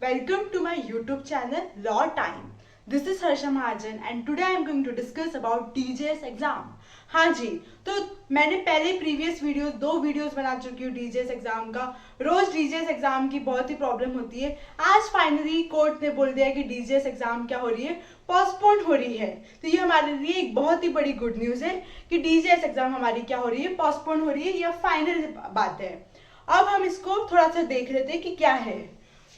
Welcome to my YouTube channel Law Time. This is Harsha Mahajan and today I am going to discuss about DJS exam. हाँ जी, तो मैंने पहले previous videos 2 videos बना चुकी हूँ डीजेएस exam का। रोज डीजेएस exam की बहुत ही प्रॉब्लम होती है। आज फाइनली कोर्ट ने बोल दिया कि डीजेएस एग्जाम क्या हो रही है, पोस्टपोन हो रही है। तो ये हमारे लिए एक बहुत ही बड़ी गुड न्यूज है कि डीजेएस एग्जाम हमारी क्या हो रही है, पोस्टपोन हो रही है। यह फाइनल बात है। अब हम इसको थोड़ा सा देख लेते हैं कि क्या है।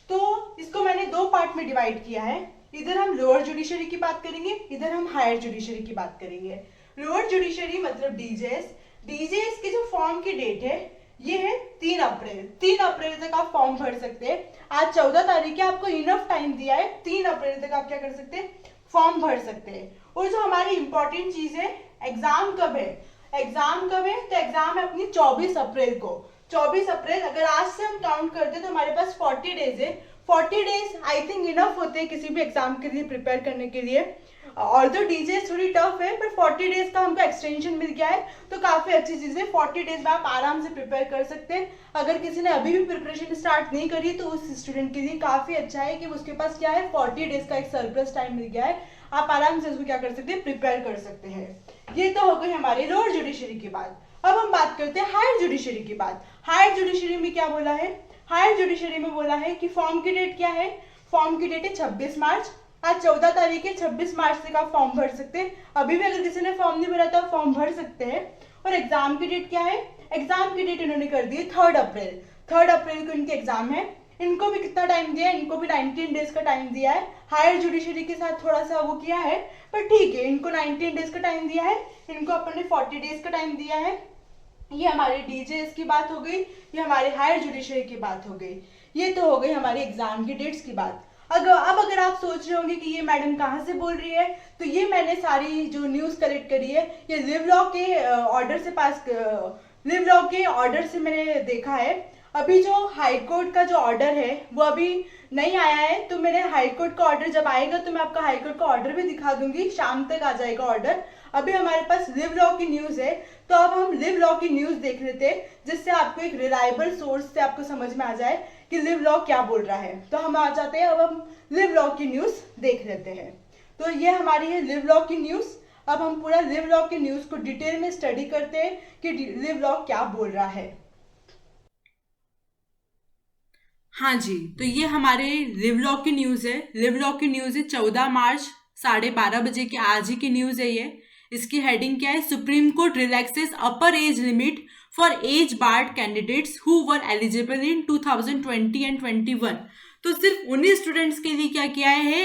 तो इसको मैंने 2 पार्ट में डिवाइड किया है। इधर हम लोअर जुडिशरी की बात करेंगे, इधर हम हायर जुडिशरी की बात करेंगे। लोअर जुडिशरी मतलब डीजेएस की जो फॉर्म की डेट है ये है 3 अप्रैल। 3 अप्रैल तक आप फॉर्म भर सकते हैं। आज 14 तारीख है, आपको इनफ टाइम दिया है। 3 अप्रैल तक आप क्या कर सकते हैं, फॉर्म भर सकते हैं। और जो हमारी इंपॉर्टेंट चीज है, एग्जाम कब है। तो एग्जाम है अपनी 24 अप्रैल को। 24 अप्रैल अगर आज से हम काउंट करते हैं तो हमारे पास 40 डेज है। 40 डेज आई थिंक इनफ होते हैं किसी भी एग्जाम के लिए प्रिपेयर करने के लिए। और तो डीजेएस थोड़ी टफ है, पर 40 डेज का हमको एक्सटेंशन मिल गया है तो काफी अच्छी चीज है। 40 डेज में आप आराम से प्रिपेयर कर सकते हैं। अगर किसी ने अभी भी प्रिपरेशन स्टार्ट नहीं करी तो उस स्टूडेंट के लिए काफी अच्छा है कि उसके पास क्या है, 40 डेज का एक सरप्लस टाइम मिल गया है। आप आराम से उसको क्या कर सकते हैं, प्रिपेयर कर सकते हैं। ये तो हो गई हमारी लोअर जुडिशरी की बात। अब हम बात करते हैं हायर जुडिशरी की बात। हायर जुडिशरी में क्या बोला है, हायर जुडिशरी में बोला है कि फॉर्म की डेट क्या है। फॉर्म की डेट है 26 मार्च। आज 14 तारीख है, 26 मार्च तक आप फॉर्म भर सकते हैं। अभी भी अगर किसी ने फॉर्म नहीं भरा तो फॉर्म भर सकते हैं। और एग्जाम की डेट क्या है, एग्जाम की डेट इन्होंने कर दी है 3 अप्रैल। 3 अप्रैल को इनके एग्जाम है। इनको भी कितना टाइम दिया है, इनको भी 19 डेज का टाइम दिया है। हायर जुडिशरी के साथ थोड़ा सा वो किया है, पर ठीक है, इनको 19 डेज का टाइम दिया है, इनको अपन ने 40 डेज का टाइम दिया है। ये हमारे डीजेएस की बात हो गई, ये हमारे हायर जुडिशरी की बात हो गई। ये तो हो गई हमारी एग्जाम की डेट्स की बात। अब अगर आप सोच रहे होंगे कि ये मैडम कहाँ से बोल रही है, तो ये मैंने सारी जो न्यूज कलेक्ट करी है ये लिव लॉ के ऑर्डर से मैंने देखा है। अभी जो हाई कोर्ट का जो ऑर्डर है वो अभी नहीं आया है, तो मेरे हाई कोर्ट का ऑर्डर जब आएगा तो मैं आपका हाई कोर्ट का ऑर्डर भी दिखा दूंगी। शाम तक आ जाएगा ऑर्डर। अभी हमारे पास लिव लॉ की न्यूज है, तो अब हम लिव लॉ की न्यूज देख लेते हैं, जिससे आपको एक रिलायबल सोर्स से आपको समझ में आ जाए कि लिव लॉ क्या बोल रहा है। तो हम आ जाते हैं, अब हम लिव लॉ की न्यूज देख लेते हैं। तो ये हमारी है लिव लॉ की न्यूज। अब हम पूरा लिव लॉ की न्यूज को डिटेल में स्टडी करते हैं कि लिव लॉ क्या बोल रहा है। हाँ जी, तो ये हमारे लिव लॉ की न्यूज है। लिव लॉ की न्यूज है 14 मार्च 12:30 बजे की, आज ही की न्यूज है ये। इसकी हेडिंग क्या है, Supreme Court relaxes upper age limit for age barred candidates who were eligible in 2020 and 21। तो सिर्फ उन्हीं स्टूडेंट्स के लिए क्या किया है,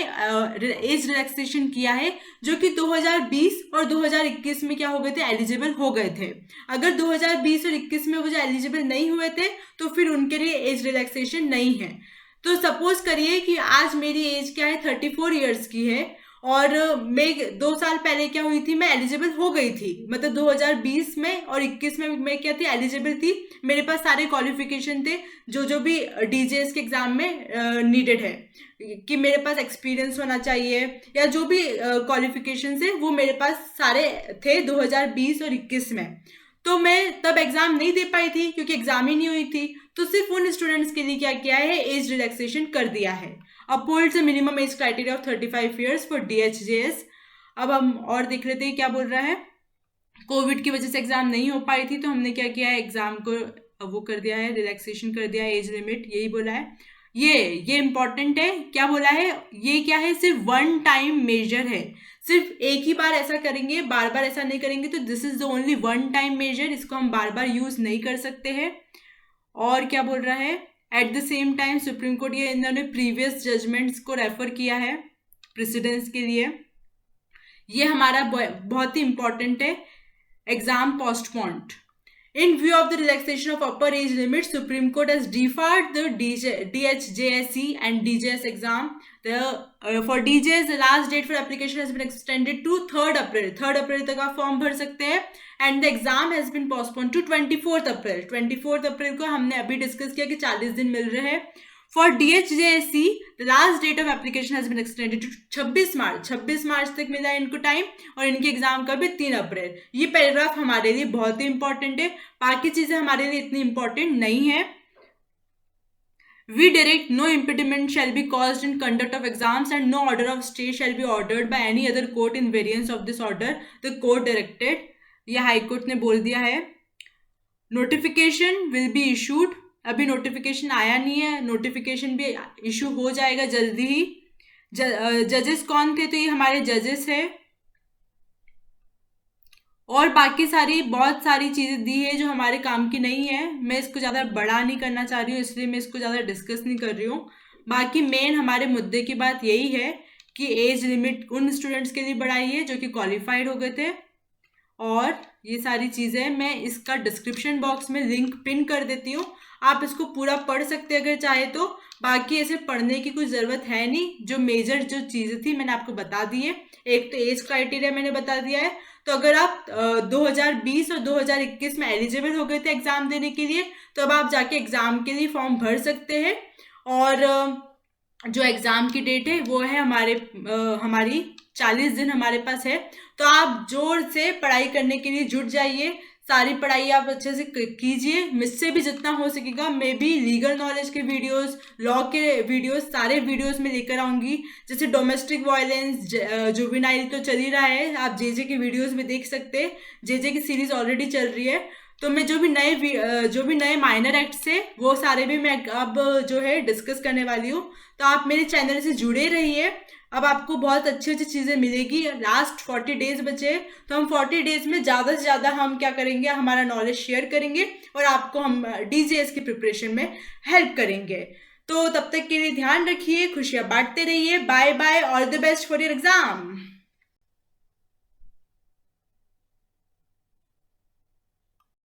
एज रिलैक्सेशन किया है जो कि 2020 और 2021 में क्या हो गए थे, एलिजिबल हो गए थे। अगर 2020 और 21 में वो जो एलिजिबल नहीं हुए थे तो फिर उनके लिए एज रिलैक्सेशन नहीं है। तो सपोज करिए कि आज मेरी एज क्या है, 34 ईयर्स की है, और मैं 2 साल पहले क्या हुई थी, मैं एलिजिबल हो गई थी। मतलब 2020 में और 21 में मैं क्या थी, एलिजिबल थी। मेरे पास सारे क्वालिफिकेशन थे जो भी डीजेएस के एग्जाम में नीडेड है, कि मेरे पास एक्सपीरियंस होना चाहिए या जो भी क्वालिफिकेशन है वो मेरे पास सारे थे 2020 और 21 में। तो मैं तब एग्जाम नहीं दे पाई थी क्योंकि एग्जाम ही नहीं हुई थी। तो सिर्फ उन स्टूडेंट्स के लिए क्या किया है, एज रिलैक्सेशन कर दिया है। Upholds the minimum age criteria of 35 years for DHJS. अब हम और देख लेते हैं क्या बोल रहा है। कोविड की वजह से एग्जाम नहीं हो पाई थी तो हमने क्या किया है, एग्जाम को वो कर दिया है, रिलैक्सेशन कर दिया है, एज लिमिट यही बोला है। ये इंपॉर्टेंट है। क्या बोला है, ये क्या है, सिर्फ 1 टाइम मेजर है। सिर्फ एक ही बार ऐसा करेंगे, बार बार ऐसा नहीं करेंगे। तो this is the only 1 time major, इसको हम बार बार यूज नहीं कर सकते हैं। और क्या बोल रहा है, at the same time supreme court, ये इन्होंने प्रीवियस जजमेंट्स को रेफर किया है प्रेसिडेंस के लिए। ये हमारा बहुत ही इंपॉर्टेंट है, exam postponed. In view of the relaxation of upper age limits, Supreme Court has deferred the DHJSE and DJS exam. For DJS, the last date for application has been extended to 3rd April. 3rd April तक आप form भर सकते हैं। And the exam has been postponed to 24th April. 24th April को हमने अभी discuss किया कि 40 दिन मिल रहे हैं। For DHJSE, the last date of application has been extended to 26 मार्च। 26 मार्च तक मिला है इनको टाइम, और इनके एग्जाम का भी 3 अप्रैल। ये पैराग्राफ हमारे लिए बहुत ही इंपॉर्टेंट है, बाकी चीजें हमारे लिए इतनी इंपॉर्टेंट नहीं है। We direct no impediment shall be caused in conduct of exams and no order of stay shall be ordered by any other court in variance of this order the court directed. ये high court ने बोल दिया है. Notification will be issued. अभी notification आया नहीं है, notification भी इशू हो जाएगा जल्दी ही. जजेस कौन थे? तो ये हमारे जजेस है. और बाकी सारी बहुत सारी चीज़ें दी है जो हमारे काम की नहीं है. मैं इसको ज़्यादा बड़ा नहीं करना चाह रही हूँ, इसलिए मैं इसको ज़्यादा डिस्कस नहीं कर रही हूँ. बाकी मेन हमारे मुद्दे की बात यही है कि एज लिमिट उन स्टूडेंट्स के लिए बढ़ाई है जो कि क्वालिफाइड हो गए थे. और ये सारी चीज़ें मैं इसका डिस्क्रिप्शन बॉक्स में लिंक पिन कर देती हूँ, आप इसको पूरा पढ़ सकते हैं अगर चाहे तो. बाकी ऐसे पढ़ने की कोई ज़रूरत है नहीं. जो मेजर जो चीज़ें थी मैंने आपको बता दी है. एक तो एज क्राइटेरिया मैंने बता दिया है. तो अगर आप 2020 और 2021 में एलिजिबल हो गए थे एग्ज़ाम देने के लिए, तो अब आप जाके एग्ज़ाम के लिए फॉर्म भर सकते हैं. और जो एग्ज़ाम की डेट है वो है हमारी 40 दिन हमारे पास है. तो आप जोर से पढ़ाई करने के लिए जुट जाइए. सारी पढ़ाई आप अच्छे से कीजिए. मुझसे भी जितना हो सकेगा मैं भी लीगल नॉलेज के वीडियोस, लॉ के वीडियोस, सारे वीडियोस में लेकर आऊँगी. जैसे डोमेस्टिक वायलेंस, जुवेनाइल तो चल ही रहा है, आप जेजे के वीडियोस में देख सकते हैं. जेजे की सीरीज ऑलरेडी चल रही है. तो मैं जो भी नए माइनर एक्ट्स है वो सारे भी मैं अब जो है डिस्कस करने वाली हूँ. तो आप मेरे चैनल से जुड़े रहिए. अब आपको बहुत अच्छी अच्छी चीज़ें मिलेगी. लास्ट 40 डेज बचे, तो हम 40 डेज में ज़्यादा से ज़्यादा हम क्या करेंगे, हमारा नॉलेज शेयर करेंगे और आपको हम डीजीएस की प्रिपरेशन में हेल्प करेंगे. तो तब तक के लिए ध्यान रखिए, खुशियाँ बांटते रहिए. Bye bye, all the best for your exam.